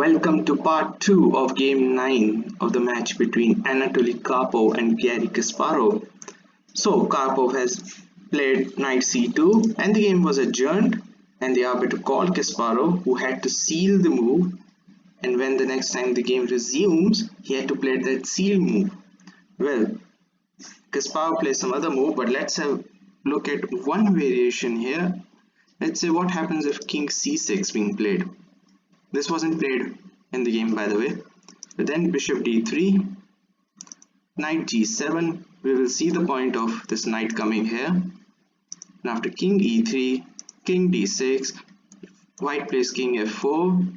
Welcome to part 2 of game 9 of the match between Anatoly Karpov and Garry Kasparov. So Karpov has played knight c2 and the game was adjourned, and the arbiter called Kasparov, who had to seal the move, and when the next time the game resumes he had to play that seal move. Well, Kasparov plays some other move, but let's have a look at one variation here. Let's say what happens if king c6 being played. This wasn't played in the game, by the way. But then bishop d3, knight g7. We will see the point of this knight coming here. And after king e3, king d6, white plays king f4.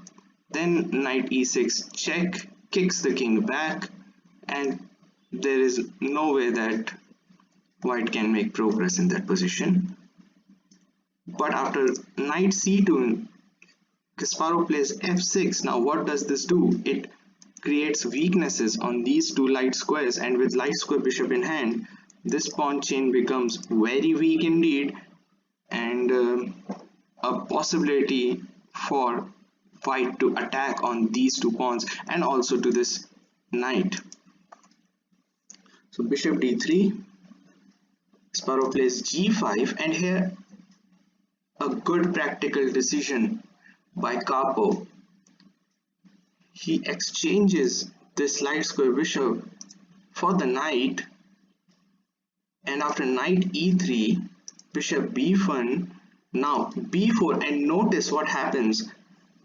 Then knight e6 check, kicks the king back, and there is no way that white can make progress in that position. But after knight c2, Kasparov plays f6. Now what does this do? It creates weaknesses on these two light squares, and with light square bishop in hand, this pawn chain becomes very weak indeed, and a possibility for white to attack on these two pawns and also to this knight. So bishop d3, Kasparov plays g5, and here a good practical decision by Karpov. He exchanges this light square bishop for the knight, and after knight e3, bishop b1, now b4, and notice what happens.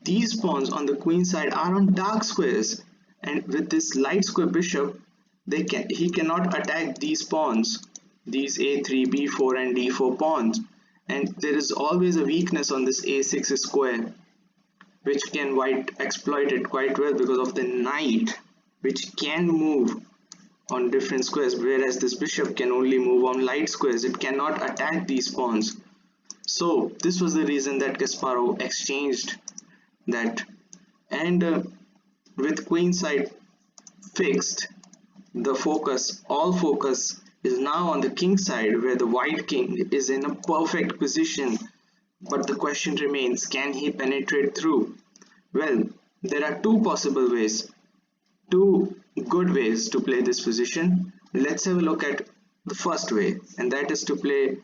These pawns on the queen side are on dark squares, and with this light square bishop he cannot attack these pawns, these a3, b4 and d4 pawns, and there is always a weakness on this a6 square, which can white exploit it quite well because of the knight, which can move on different squares, whereas this bishop can only move on light squares. It cannot attack these pawns. So this was the reason that Kasparov exchanged that, and with queen side fixed, the all focus is now on the king side, where the white king is in a perfect position. But the question remains, can he penetrate through? Well, there are two possible ways, two good ways to play this position. Let's have a look at the first way, and that is to play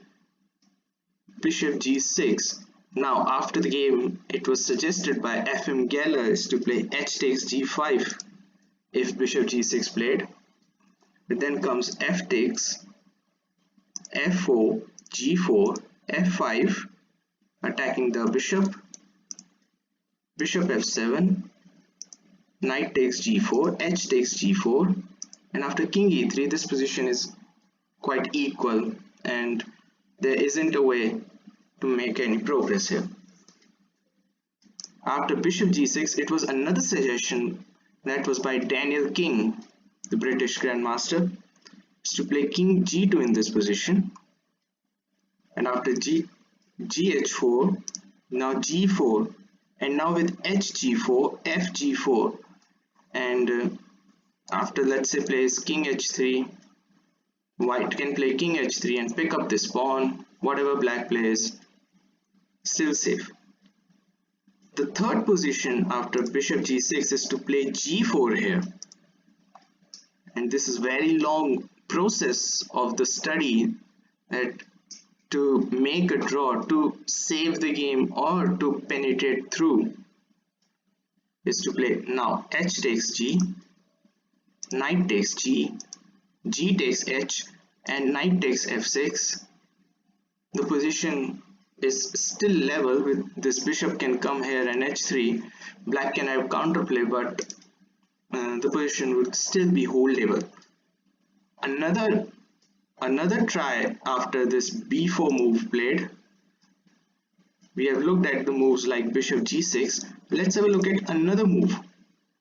bishop g6. Now after the game, it was suggested by FM Geller to play h takes g5 if bishop g6 played. But then comes f takes, f4, g4, f5, attacking the bishop, bishop f7, knight takes g4, h takes g4, and after king e3, this position is quite equal and there isn't a way to make any progress here. After bishop g6, it was another suggestion that was by Daniel King, the British Grandmaster, to play king g2 in this position, and after gh4, now g4, and now with hg4, fg4, and after, let's say, plays king h3, white can play king h3 and pick up this pawn. Whatever black plays, still safe. The third position after bishop g6 is to play g4 here, and this is very long process of the study, that to make a draw, to save the game or to penetrate through, is to play now h takes g, knight takes g, g takes h, and knight takes f6. The position is still level. With this bishop can come here and h3, black can have counterplay, but the position would still be holdable. Another try after this b4 move played. We have looked at the moves like bishop g6. Let's have a look at another move,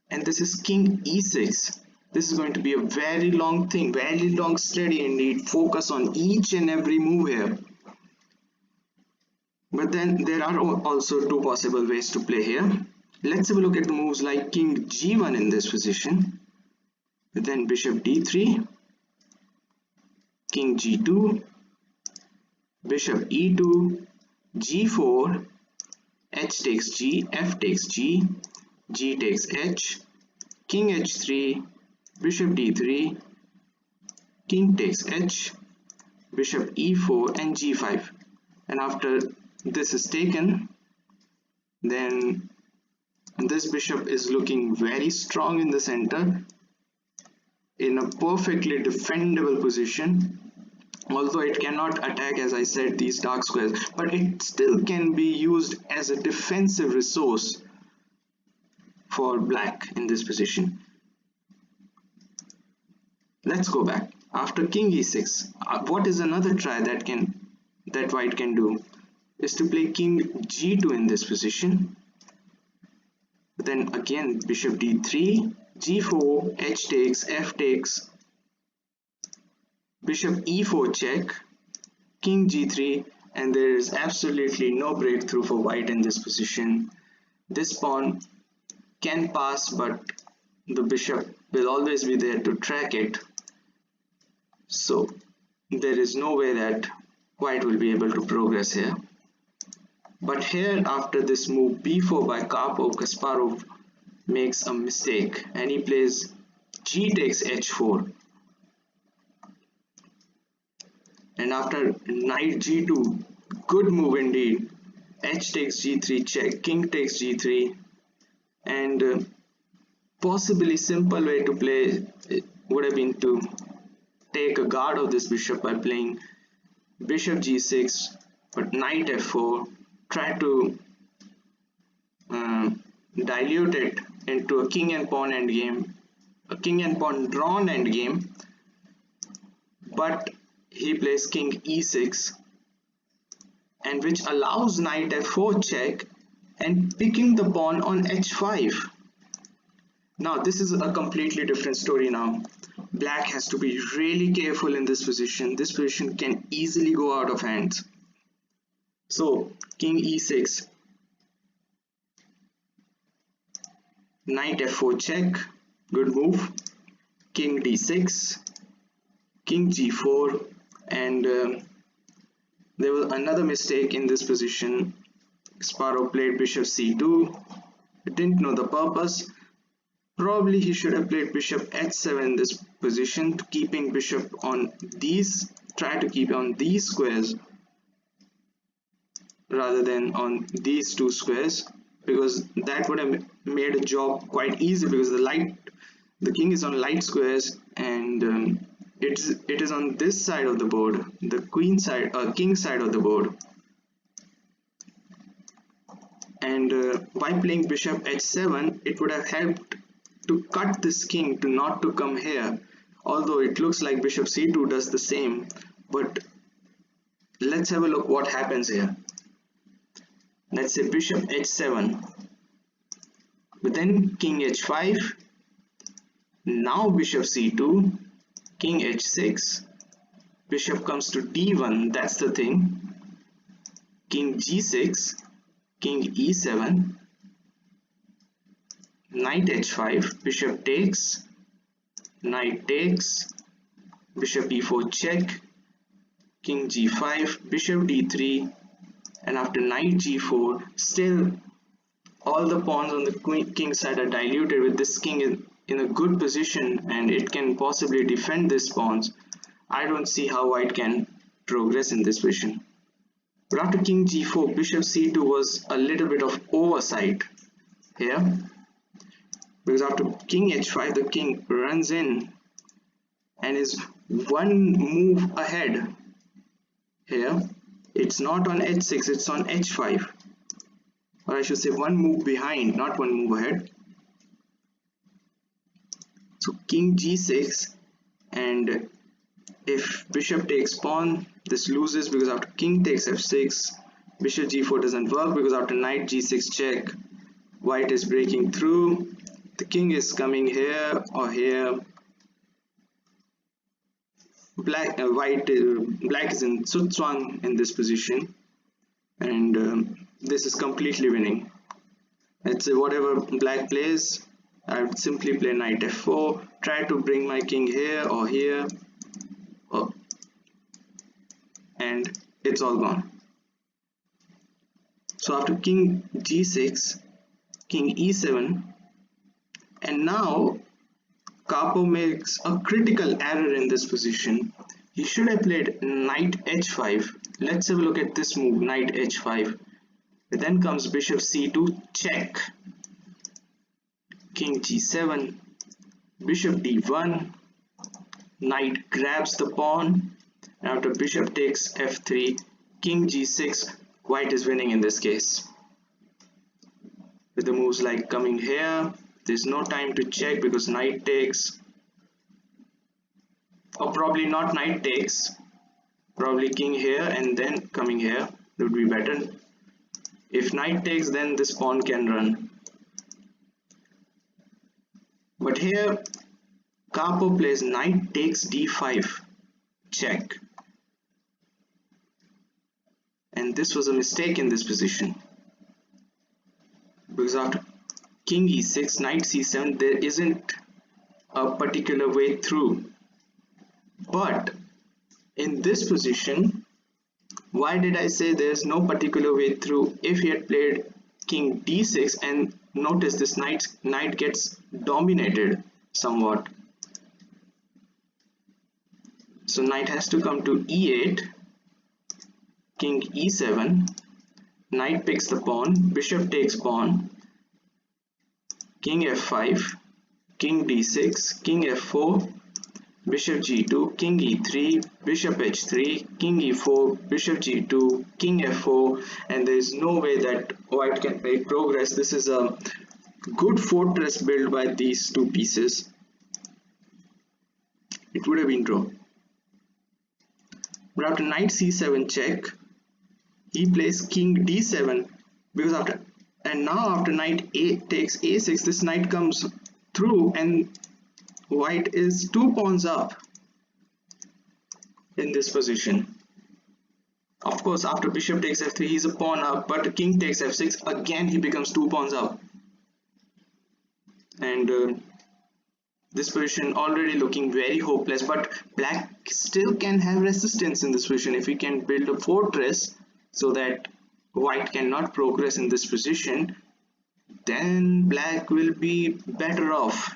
and this is king e6. This is going to be a very long thing, very long study indeed. Focus on each and every move here. But then there are also two possible ways to play here. Let's have a look at the moves like king g1 in this position, then bishop d3, king g2, bishop e2, g4, h takes g, f takes g, g takes h, king h3, bishop d3, king takes h, bishop e4 and g5. And after this is taken, then this bishop is looking very strong in the center in a perfectly defendable position, although it cannot attack, as I said, these dark squares, but it still can be used as a defensive resource for black in this position. Let's go back. After king e6, what is another try that white can do is to play king g2 in this position. Then again bishop d3, g4, h takes, f takes, bishop e4 check, king g3, and there is absolutely no breakthrough for white in this position. This pawn can pass, but the bishop will always be there to track it. So there is no way that white will be able to progress here. But here, after this move b4 by Karpov, Kasparov makes a mistake and he plays g takes h4. And after knight g2, good move indeed, h takes g3 check, king takes g3, and possibly simple way to play would have been to take a guard of this bishop by playing bishop g6, but knight f4, try to dilute it into a king and pawn endgame, a king and pawn drawn endgame, but he plays king e6, and which allows knight f4 check and picking the pawn on h5. Now this is a completely different story now. Black has to be really careful in this position. This position can easily go out of hands. So king e6, knight f4 check, good move, king d6, king g4, and there was another mistake in this position. Kasparov played bishop c2, didn't know the purpose. Probably he should have played bishop h7 in this position, keeping bishop on these, try to keep on these squares rather than on these two squares, because that would have made a job quite easy, because the king is on light squares, and it is on this side of the board, the queen side king side of the board. And by playing bishop h7, it would have helped to cut this king to not to come here, although it looks like bishop c2 does the same. But let's have a look what happens here. Let's say bishop h7, but then king h5, now bishop c2, king h6, bishop comes to d1, that's the thing, king g6, king e7, knight h5, bishop takes, knight takes, bishop e4 check, king g5, bishop d3, and after knight g4, still all the pawns on the king side are diluted with this king in a good position, and it can possibly defend these pawns. I don't see how white can progress in this position. But after king g4, bishop c2 was a little bit of oversight here, because after king h5, the king runs in and is one move ahead here. It's not on h6, it's on h5, or I should say one move behind, not one move ahead. So king g6, and if bishop takes pawn, this loses, because after king takes f6, bishop g4 doesn't work, because after knight g6 check, white is breaking through. The king is coming here or here. Black is in Tsutswang in this position, and this is completely winning. Let's say whatever black plays, I would simply play knight f4, try to bring my king here or here, and it's all gone. So after king g6, king e7, And now Karpov makes a critical error in this position. He should have played knight h5. Let's have a look at this move, knight h5. Then comes bishop c2, check. King g7, bishop d1, knight grabs the pawn. After bishop takes f3, king g6, white is winning in this case. With the moves like coming here, there's no time to check because knight takes, or probably not knight takes, probably king here and then coming here, that would be better. If knight takes, then this pawn can run. But here Karpov plays knight takes d5, check. And this was a mistake in this position, because after king e6, knight c7, there isn't a particular way through. But in this position, why did I say there's no particular way through? If he had played king d6, and notice this knight gets dominated somewhat. So knight has to come to e8, king e7, knight picks the pawn, bishop takes pawn, king f5, king d6, king f4, bishop g2, king e3, bishop h3, king e4, bishop g2, king f4, and there is no way that white can make progress. This is a good fortress built by these two pieces. It would have been draw. But after knight c7 check, he plays king d7, because after knight takes a6, this knight comes through and white is 2 pawns up in this position. Of course, after bishop takes f3, he's a pawn up, but king takes f6, again he becomes 2 pawns up. And this position already looking very hopeless, but black still can have resistance in this position. If he can build a fortress so that white cannot progress in this position, then black will be better off.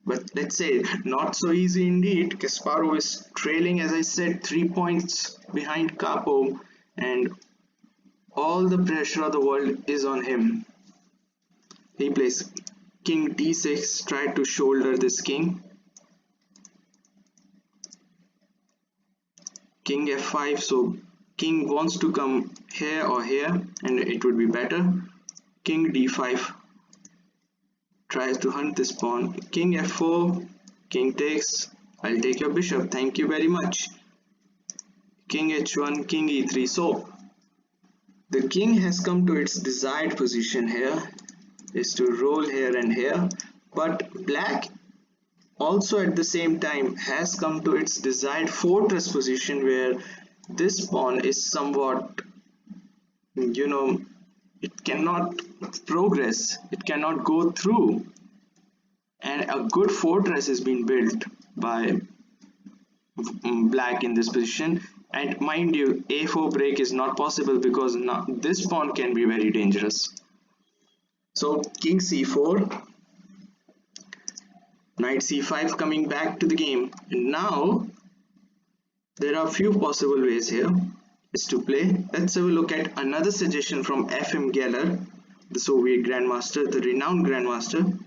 But let's say not so easy indeed. Kasparov is trailing, as I said, 3 points behind Karpov, and all the pressure of the world is on him. He plays king d6, try to shoulder this king. King f5, so king wants to come here or here, and it would be better. King d5, tries to hunt this pawn. King f4, king takes, I'll take your bishop, thank you very much. King h1, king e3. So the king has come to its desired position here, is to roll here and here, but black also at the same time has come to its desired fortress position, where this pawn is somewhat, it cannot progress, it cannot go through, and a good fortress is being built by black in this position. And mind you, a4 break is not possible because now this pawn can be very dangerous. So king c4, knight c5 coming back to the game, and now there are few possible ways here is to play. Let's have a look at another suggestion from F.M. Geller, the Soviet grandmaster, the renowned grandmaster.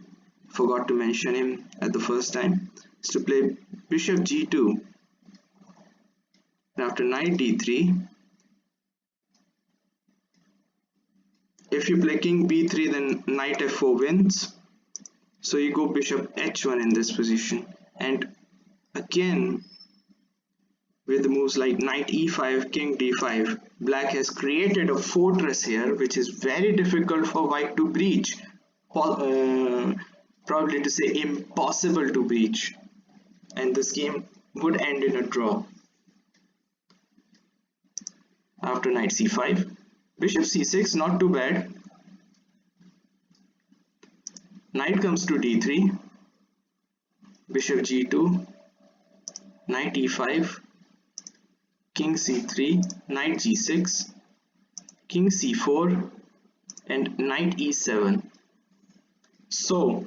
Forgot to mention him at the first time. Is to play bishop g2. After knight d3, if you play king b3, then knight f4 wins. So you go bishop h1 in this position, and again with the moves like knight e5, king d5, black has created a fortress here which is very difficult for white to breach, probably to say impossible to breach, and this game would end in a draw. After knight c5, bishop c6, not too bad. Knight comes to d3, bishop g2, knight e5, king c3, knight g6, king c4, and knight e7. So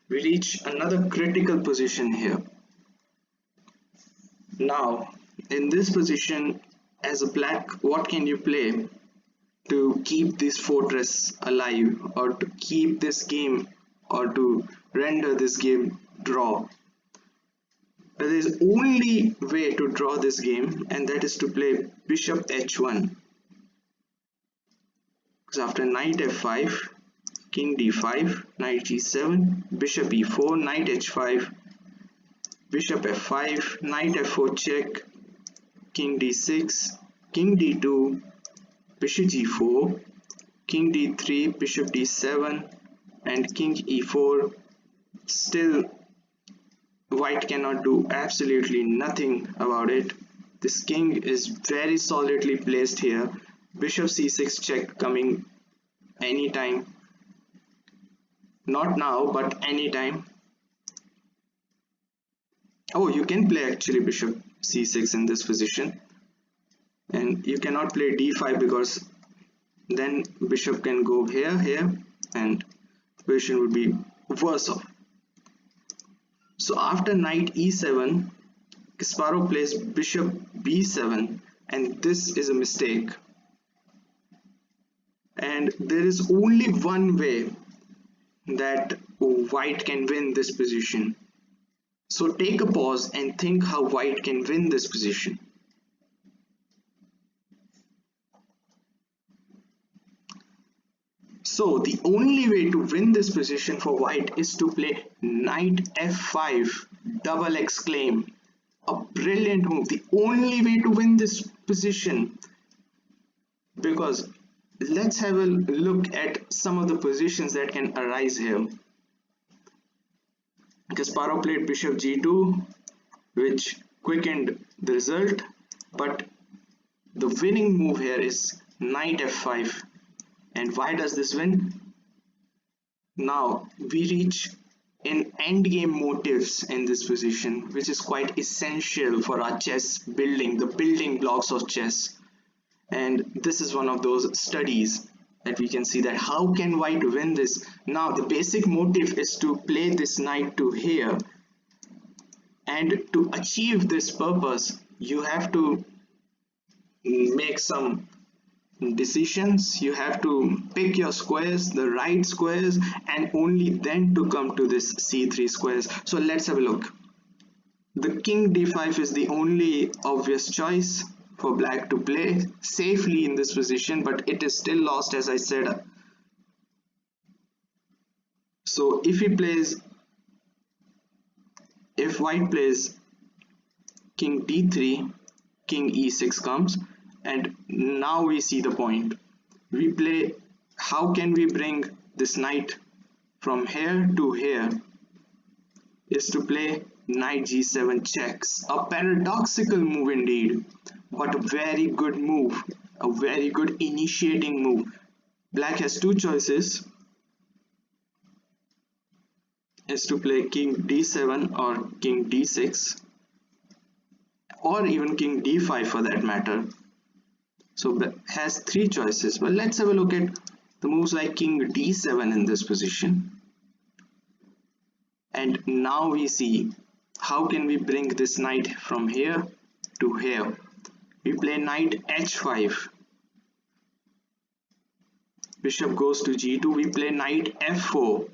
We reach another critical position here. Now, in this position, as a black, what can you play to keep this fortress alive, or to keep this game, or to render this game draw? There is only way to draw this game, and that is to play bishop h1. So after knight f5, king d5, knight g7, bishop e4, knight h5, bishop f5, knight f4 check, king d6, king d2, bishop g4, king d3, bishop d7, and king e4. Still, white cannot do absolutely nothing about it. This king is very solidly placed here. Bishop c6 check coming anytime. Not now, but anytime. Oh, you can play actually bishop c6 in this position. And you cannot play d5 because then bishop can go here, and the position would be worse off. So after knight e7, Kasparov plays bishop b7, and this is a mistake. And there is only one way that white can win this position. So take a pause and think how white can win this position. So the only way to win this position for white is to play knight f5, double exclaim. A brilliant move, the only way to win this position. Because let's have a look at some of the positions that can arise here. Kasparov played bishop g2, which quickened the result, but the winning move here is knight f5. And why does this win? Now we reach in endgame motives in this position, which is quite essential for our chess building, the building blocks of chess. And this is one of those studies that we can see that how can white win this. Now the basic motive is to play this knight to here, and to achieve this purpose you have to make some decisions. You have to pick your squares, the right squares, and only then to come to this c3 squares. So let's have a look. The king d5 is the only obvious choice for black to play safely in this position, but it is still lost, as I said. So if white plays king d3, king e6 comes, and now we see the point. We play, how can we bring this knight from here to here, is to play knight g7 checks. A paradoxical move indeed, but a very good move, a very good initiating move. Black has two choices, is to play king d7 or king d6, or even king d5 for that matter. So has three choices. Well, let's have a look at the moves like king d7 in this position. And now we see how can we bring this knight from here to here. We play knight h5. Bishop goes to g2. We play knight f4.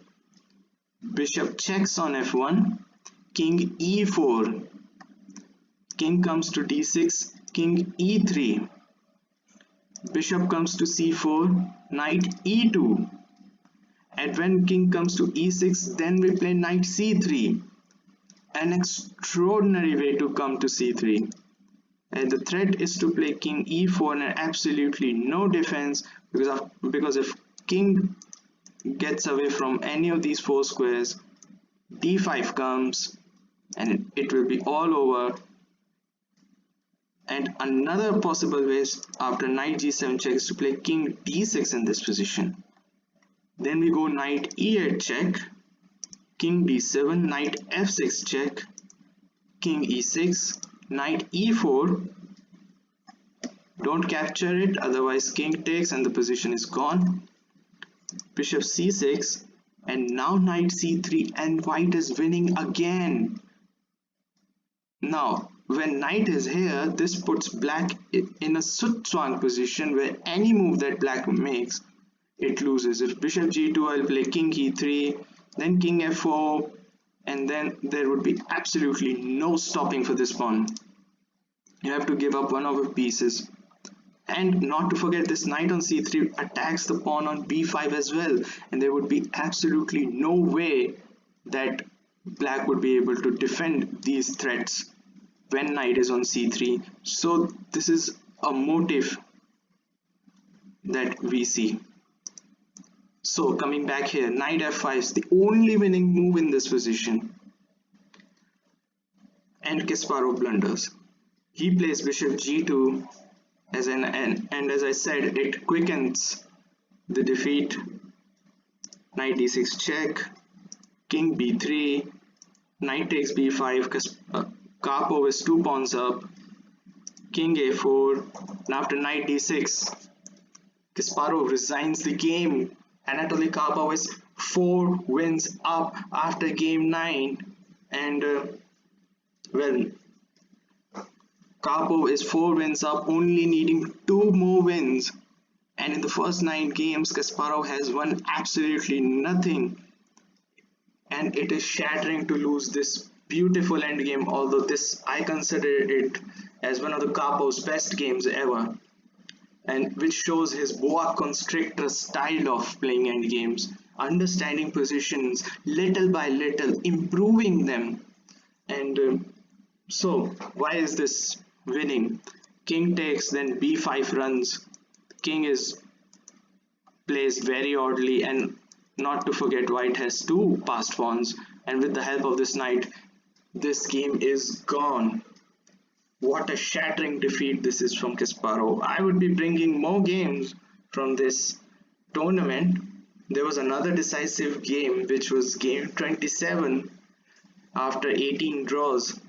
Bishop checks on f1. King e4. King comes to d6. King e3. Bishop comes to c4, knight e2, and when king comes to e6, then we play knight c3. An extraordinary way to come to c3. And the threat is to play king e4 and absolutely no defense, because if king gets away from any of these four squares, d5 comes and it will be all over. And another possible way is after knight g7 check is to play king d6 in this position. Then we go knight e8 check, king d7, knight f6 check, king e6, knight e4. Don't capture it, otherwise king takes and the position is gone. Bishop c6, And now knight c3 and white is winning again. Now, when knight is here, this puts black in a swang position where any move that black makes, it loses. If bishop g2, I'll play king e3, then king f4, and then there would be absolutely no stopping for this pawn. You have to give up one of the pieces. And not to forget, this knight on c3 attacks the pawn on b5 as well, and there would be absolutely no way that black would be able to defend these threats when knight is on c3. So this is a motive that we see. So coming back here, knight f5 is the only winning move in this position, and Kasparov blunders. He plays bishop g2 as and as I said, it quickens the defeat. Knight d6 check, king b3, knight takes b5, Karpov is 2 pawns up, king a4, and after knight d6, Kasparov resigns the game. Anatoly Karpov is 4 wins up after game 9, and well, Karpov is 4 wins up, only needing 2 more wins. And in the first 9 games, Kasparov has won absolutely nothing. And it is shattering to lose this beautiful endgame, although this I consider it as one of the Karpov's best games ever. And which shows his boa constrictor style of playing endgames, understanding positions little by little, improving them. And so, why is this winning? King takes, then b5 runs. King is placed very oddly, and not to forget, white has 2 passed pawns, and with the help of this knight, this game is gone. What a shattering defeat this is from Kasparov. I would be bringing more games from this tournament. There was another decisive game, which was game 27 after 18 draws.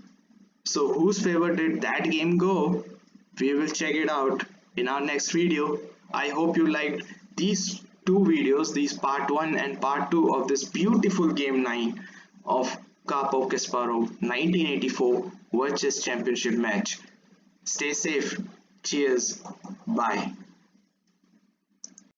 So whose favor did that game go? We will check it out in our next video. I hope you liked these 2 videos, these part 1 and part 2 of this beautiful game 9 of Karpov Kasparov 1984 World Chess Championship match. Stay safe. Cheers. Bye.